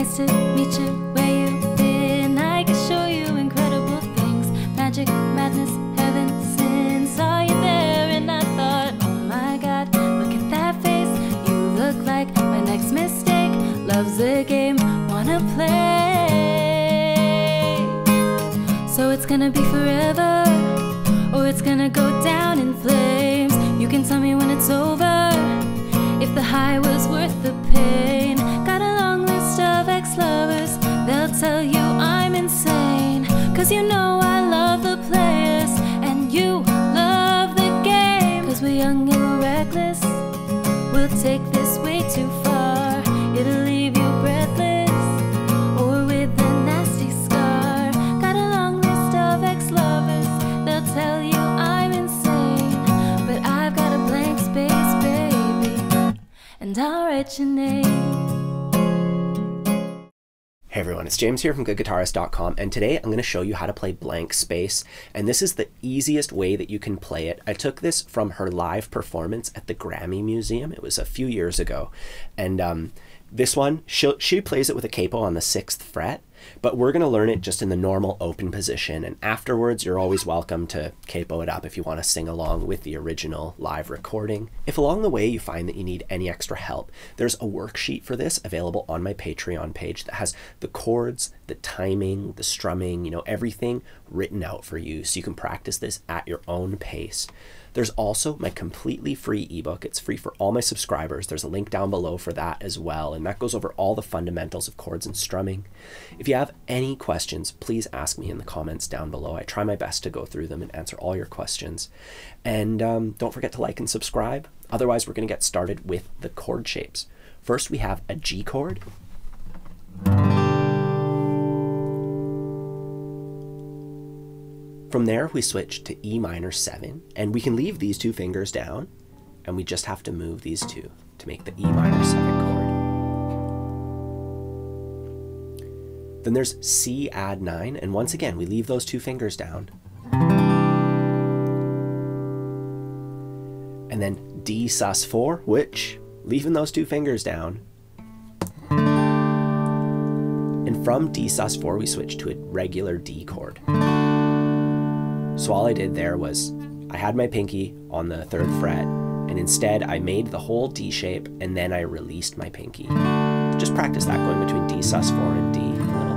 Nice to meet you where you've been. I can show you incredible things. Magic, madness, heaven, sin. Saw you there and I thought, oh my God, look at that face. You look like my next mistake. Loves the game, wanna play. So it's gonna be forever, or it's gonna go down in flames. You can tell me when it's over, if the high was worth the pain. Got a long list of ex-lovers, they'll tell you I'm insane. Cause you know I love the players, and you love the game. Cause we're young and we're reckless, we'll take this way too far. It'll leave you breathless, or with a nasty scar. Got a long list of ex-lovers, they'll tell you I'm insane. But I've got a blank space, baby, and I'll write your name. Hey everyone, it's James here from GoodGuitarist.com, and today I'm going to show you how to play Blank Space, and this is the easiest way that you can play it. I took this from her live performance at the Grammy Museum. It was a few years ago, and this one, she plays it with a capo on the 6th fret, but we're going to learn it just in the normal open position, and afterwards you're always welcome to capo it up if you want to sing along with the original live recording. If along the way you find that you need any extra help, there's a worksheet for this available on my Patreon page that has the chords, the timing, the strumming, everything written out for you so you can practice this at your own pace. There's also my completely free ebook. It's free for all my subscribers. There's a link down below for that as well, and that goes over all the fundamentals of chords and strumming. If you have any questions, please ask me in the comments down below. I try my best to go through them and answer all your questions. And don't forget to like and subscribe. Otherwise, we're going to get started with the chord shapes. First, we have a G chord. From there, we switch to E minor 7, and we can leave these two fingers down, and we just have to move these two to make the E minor 7 chord. Then there's C add 9, and once again, we leave those two fingers down. And then D sus 4, which, leaving those two fingers down. And from D sus 4, we switch to a regular D chord. So all I did there was I had my pinky on the 3rd fret, and instead I made the whole D shape and then I released my pinky. Just practice that going between D sus 4 and D a little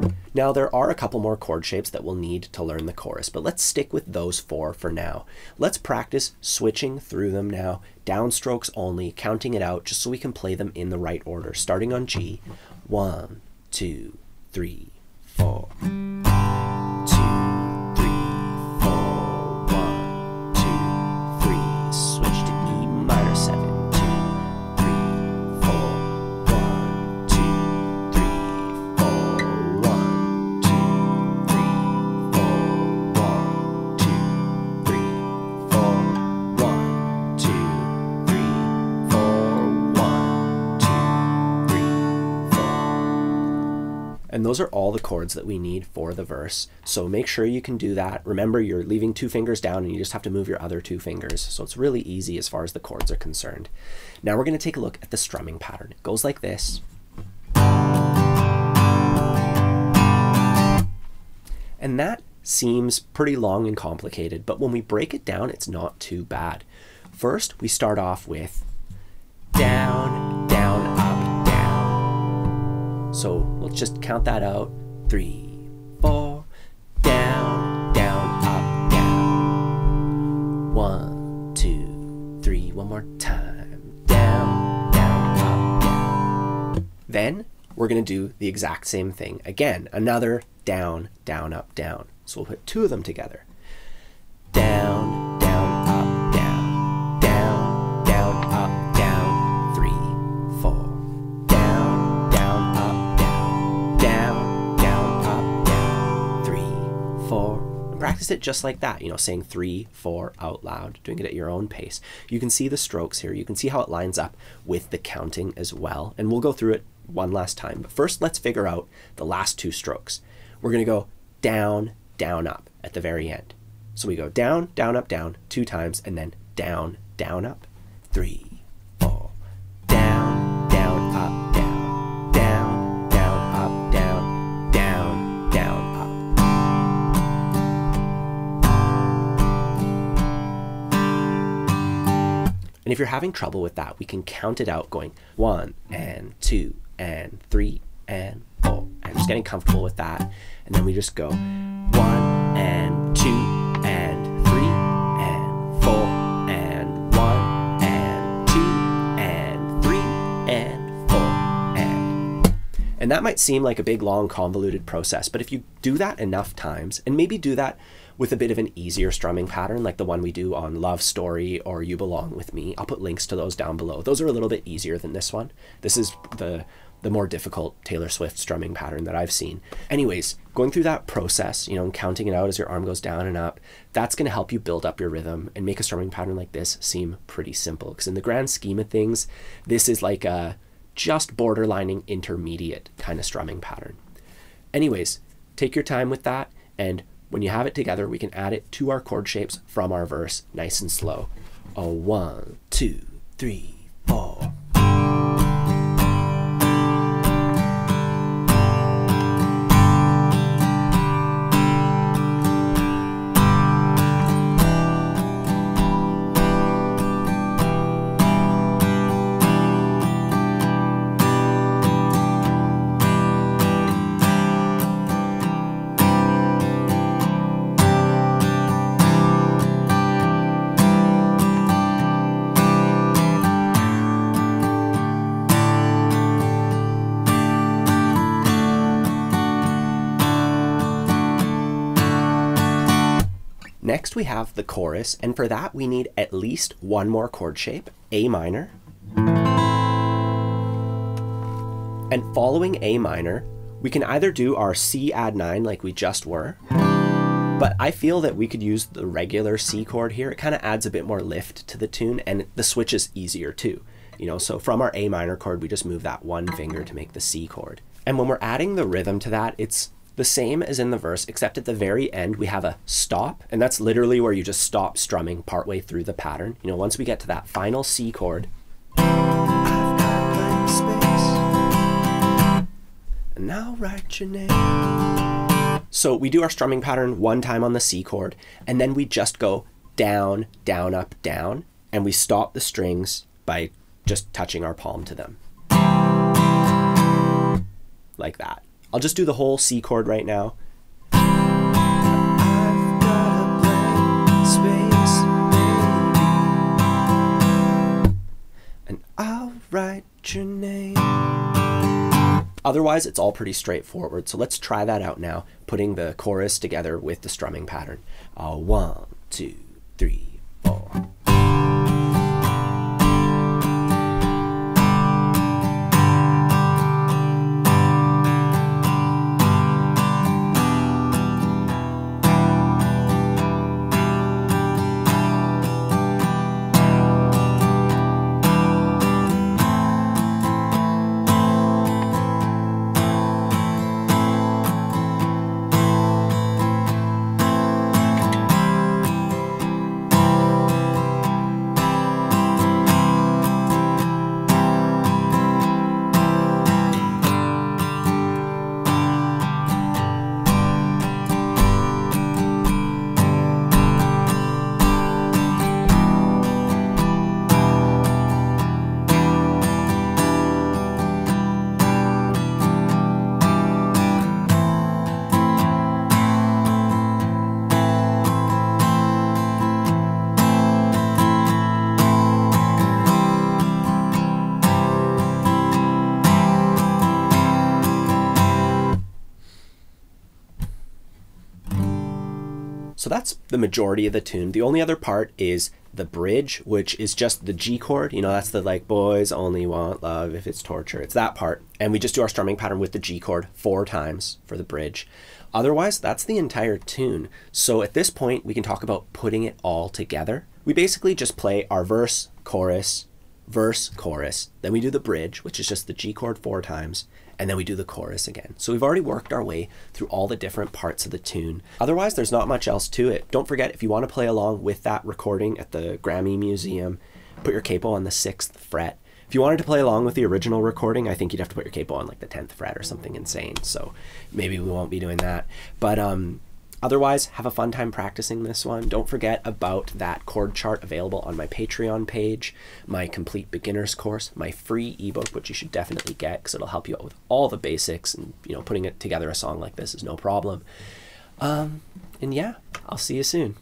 bit. Now there are a couple more chord shapes that we'll need to learn the chorus, but let's stick with those 4 for now. Let's practice switching through them now, downstrokes only, counting it out just so we can play them in the right order. Starting on G, 1, 2, 3, 4. 2, and those are all the chords that we need for the verse. So make sure you can do that. Remember, you're leaving 2 fingers down and you just have to move your other 2 fingers. So it's really easy as far as the chords are concerned. Now we're going to take a look at the strumming pattern. It goes like this. And that seems pretty long and complicated, but when we break it down, it's not too bad. First, we start off with down, down, up, down. So let's just count that out. 3, 4, down, down, up, down. 1, 2, 3, one more time. Down, down, up, down. Then we're going to do the exact same thing. Again, another down, down, up, down. So we'll put 2 of them together. Down, down, up, down. Down, down, up, down. 3, 4. Down, down, up, down. Down, down, up, down. 3, 4. And practice it just like that, saying 3, 4 out loud, doing it at your own pace. You can see the strokes here. You can see how it lines up with the counting as well. And we'll go through it one last time. But first, let's figure out the last 2 strokes. We're going to go down, down, up at the very end. So we go down, down, up, down 2 times, and then down, down, up. 3, 4. Down, down, up, down. Down, And if you're having trouble with that, we can count it out going 1 and 2 and 3 and 4. And just getting comfortable with that. And then we just go 1 and 2 and 3 and 4 and 1 and 2 and 3 and 4 and that might seem like a big, long, convoluted process, but if you do that enough times, and maybe do that with a bit of an easier strumming pattern like the one we do on Love Story or You Belong With Me, I'll put links to those down below. Those are a little bit easier than this one. This is the more difficult Taylor Swift strumming pattern that I've seen. Anyways, going through that process, you know, and counting it out as your arm goes down and up, that's going to help you build up your rhythm and make a strumming pattern like this seem pretty simple. Because in the grand scheme of things, this is like a just borderlining intermediate kind of strumming pattern. Anyways, take your time with that, and when you have it together, we can add it to our chord shapes from our verse nice and slow. 1, 2, 3, 4. Next we have the chorus, and for that we need at least one more chord shape, A minor. And following A minor, we can either do our C add 9 like we just were, but I feel that we could use the regular C chord here. It kind of adds a bit more lift to the tune, and the switch is easier too. You know, so from our A minor chord, we just move that one finger to make the C chord. And when we're adding the rhythm to that, it's the same as in the verse, except at the very end we have a stop, and that's literally where you just stop strumming partway through the pattern. You know, once we get to that final C chord, I've got blank space, and I'll write your name. So we do our strumming pattern one time on the C chord, and then we just go down, down, up, down, and we stop the strings by just touching our palm to them. Like that. I'll just do the whole C chord right now. I've got a blank space, baby, and I'll write your name. Otherwise, it's all pretty straightforward. So let's try that out now, putting the chorus together with the strumming pattern. 1, 2, 3, 4. So that's the majority of the tune. The only other part is the bridge, which is just the G chord. You know, that's the like, boys only want love if it's torture. It's that part. And we just do our strumming pattern with the G chord 4 times for the bridge. Otherwise, that's the entire tune. So at this point, we can talk about putting it all together. We basically just play our verse, chorus, then we do the bridge, which is just the G chord 4 times, and then we do the chorus again. So we've already worked our way through all the different parts of the tune. Otherwise, there's not much else to it. Don't forget, if you want to play along with that recording at the Grammy Museum, put your capo on the 6th fret. If you wanted to play along with the original recording, I think you'd have to put your capo on like the 10th fret or something insane. So maybe we won't be doing that. But Otherwise, have a fun time practicing this one. Don't forget about that chord chart available on my Patreon page, my complete beginner's course, my free ebook, which you should definitely get because it'll help you out with all the basics, and putting it together a song like this is no problem. And yeah, I'll see you soon.